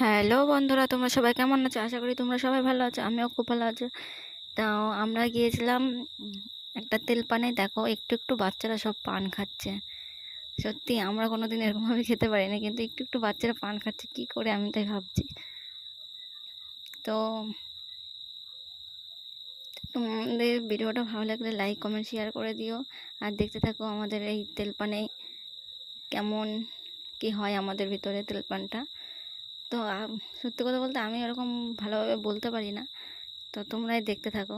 Hello বন্ধুরা, তোমরা সবাই কেমন আছো? আশা করি তোমরা সবাই ভালো আছো, আমিও খুব ভালো আছি। তাও আমরা গিয়েছিলাম একটা তেল পানে। দেখো, একটু একটু বাচ্চারা সব পান খাচ্ছে। সত্যি আমরা কোনোদিন এরকমভাবে খেতে পারি না, কিন্তু একটু একটু বাচ্চারা পান খাচ্ছে কি করে, আমি তাই ভাবছি। তো তোমাদের ভিডিওটা ভালো লাগলে লাইক কমেন্ট শেয়ার করে দিও, আর দেখতে থাকো আমাদের এই তেল পানে কেমন কি হয় আমাদের ভিতরে তেল পানটা। তো সত্যি কথা বলতে আমি এরকম ভালোভাবে বলতে পারি না, তো তোমরাই দেখতে থাকো।